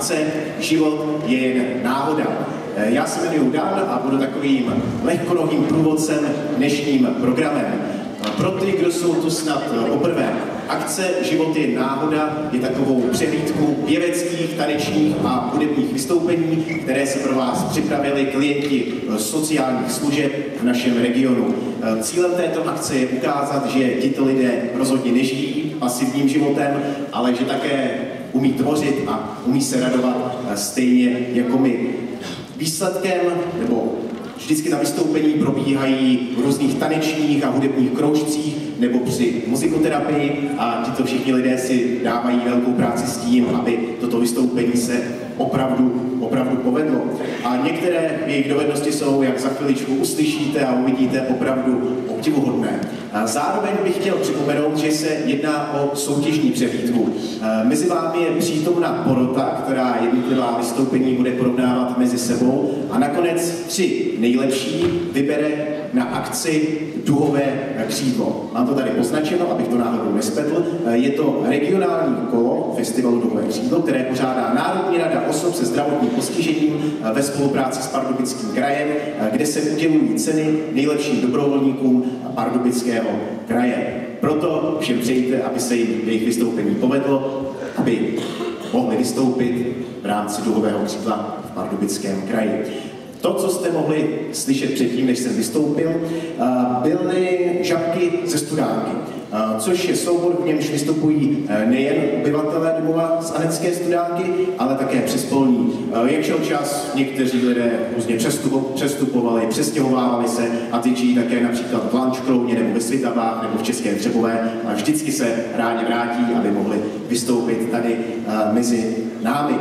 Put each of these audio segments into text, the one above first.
akce Život je jen náhoda. Já se jmenuji Dan a budu takovým lehkonohým průvodcem dnešním programem. Pro ty, kdo jsou tu snad poprvé, akce Život je náhoda je takovou přehlídkou pěveckých, tanečních a hudebních vystoupení, které se pro vás připravili klienti sociálních služeb v našem regionu. Cílem této akce je ukázat, že tito lidé rozhodně nežijí pasivním životem, ale že také umí tvořit a umí se radovat stejně jako my. Výsledkem, nebo vždycky ta vystoupení probíhají v různých tanečních a hudebních kroužcích nebo při muzikoterapii a tito všichni lidé si dávají velkou práci s tím, aby toto vystoupení se opravdu povedlo. A některé jejich dovednosti jsou, jak za chviličku uslyšíte a uvidíte, opravdu obdivuhodné. A zároveň bych chtěl připomenout, že se jedná o soutěžní přehlídku. Mezi vámi je přítomná porota, která jednotlivá vystoupení bude porovnávat mezi sebou a nakonec 3 nejlepší vybere na akci Duhové křídlo. Mám to tady poznačeno, abych to náhodou nespletl. Je to regionální kolo festivalu Duhové křídlo, které pořádá Národní rada osob se zdravotním postižením ve spolupráci s Pardubickým krajem, kde se udělují ceny nejlepším dobrovolníkům Pardubického kraje. Proto všem přejte, aby se jim jejich vystoupení povedlo, aby mohli vystoupit v rámci Duhového křídla v Pardubickém kraji. To, co jste mohli slyšet předtím, než jsem vystoupil, byly Žabky ze Studánky, což je soubor, v němž vystupují nejen obyvatelé domova z Anecké Studánky, ale také přespolní. Jak šel čas, někteří lidé různě přestupovali, přestěhovávali se a teď žijí také například v Lanškrouně nebo ve Svitavách nebo v České Třebové a vždycky se rádi vrátí, aby mohli vystoupit tady mezi námi.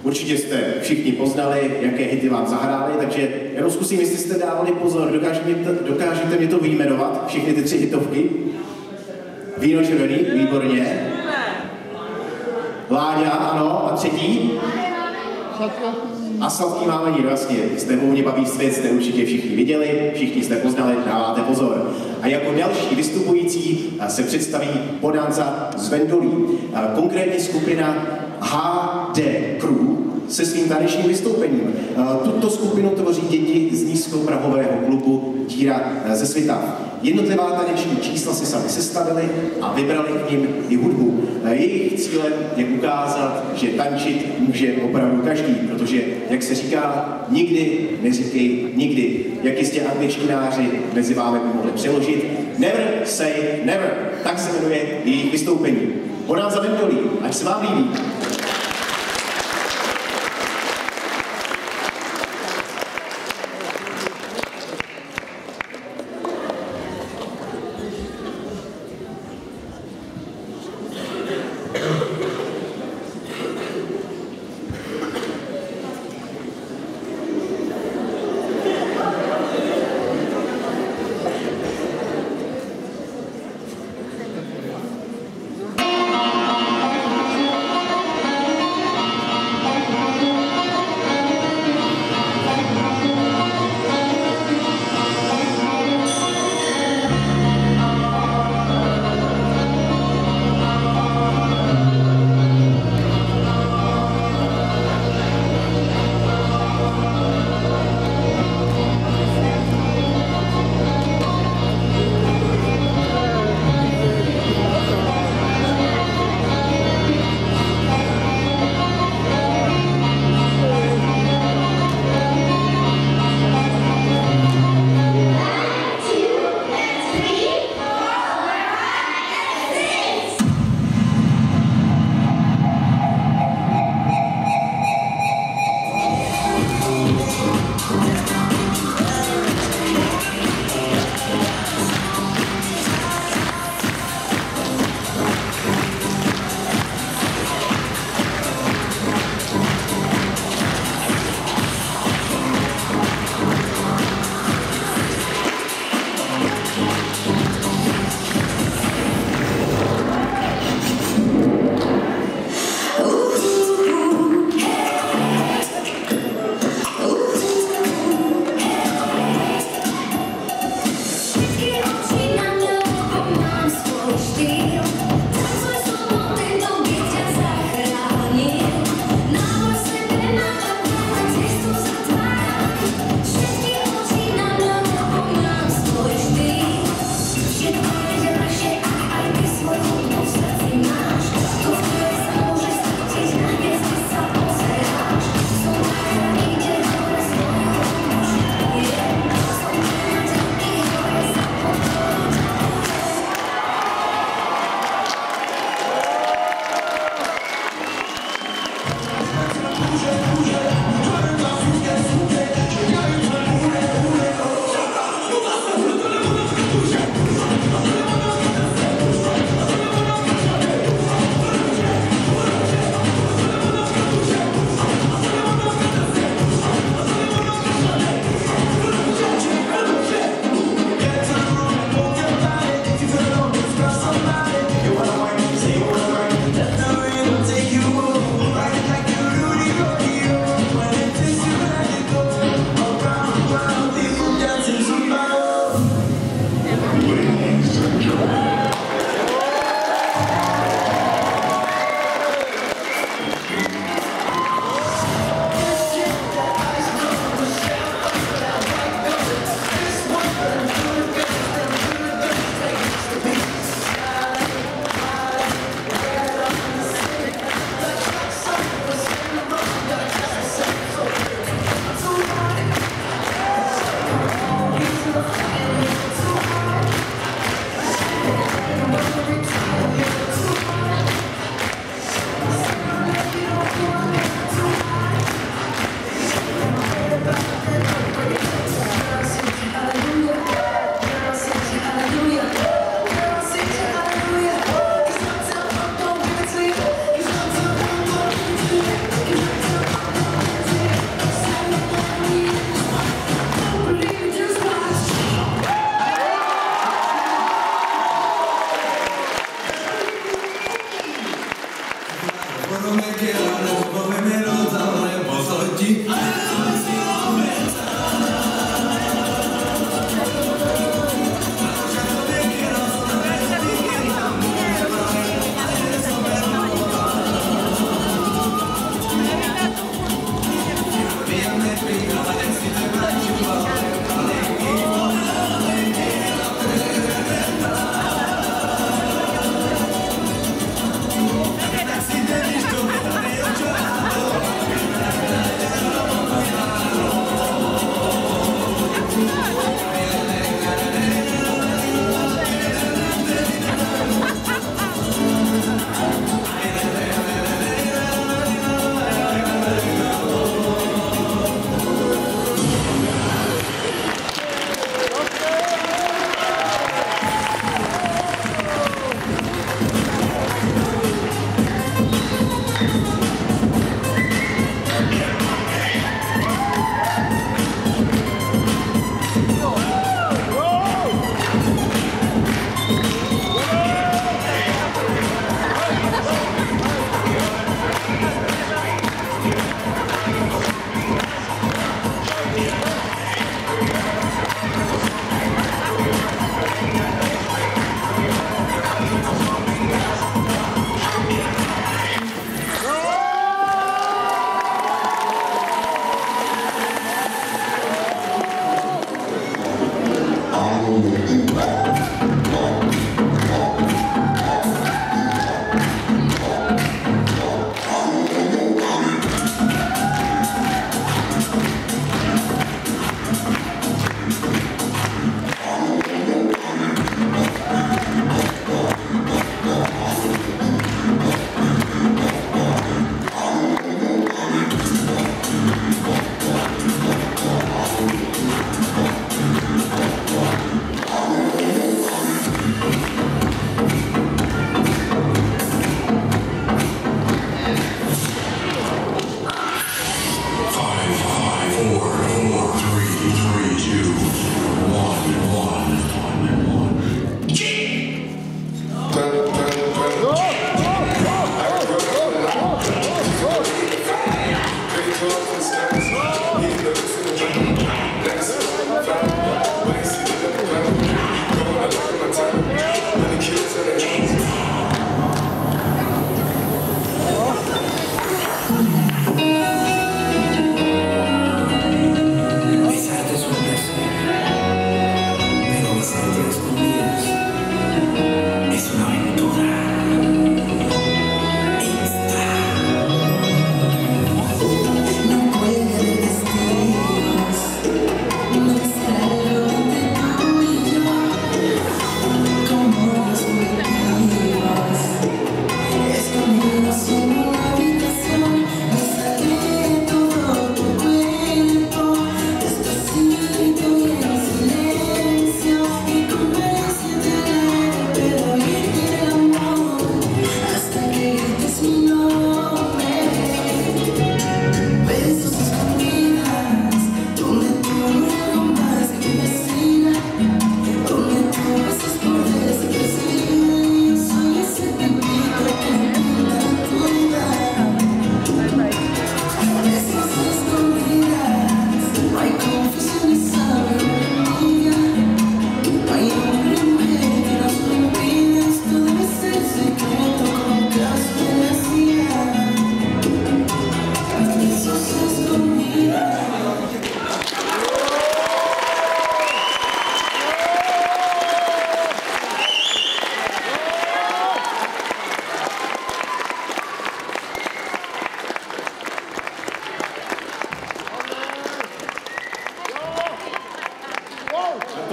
Určitě jste všichni poznali, jaké hity vám zahráli, takže jenom zkusím, jestli jste dávali pozor, dokážete mě to vyjmenovat, všechny ty 3 hitovky? Víno červený, výborně. Láďa, ano, a 3. A sladký mámení, vlastně, s tebou mě baví svět, jste určitě všichni viděli, všichni jste poznali, dáváte pozor. A jako další vystupující se představí Bonanza z Vendolí, konkrétně skupina HD Crew se svým tanečním vystoupením. Tuto skupinu tvoří děti z nízkoprahového klubu Díra ze Svitav. Jednotlivá taneční čísla si sami sestavili a vybrali k nim i hudbu. Jejich cílem je ukázat, že tančit může opravdu každý, protože, jak se říká, nikdy neříkej nikdy. Jak jistě angličtináři mezi vámi by mohli přeložit, never say never. Tak se jmenuje jejich vystoupení. Bonanza Vendolí, ať se vám líbí.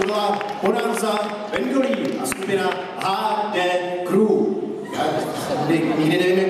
byla Bonanza Bengolí a skupina HD Crew. Já nikdy nevím, jak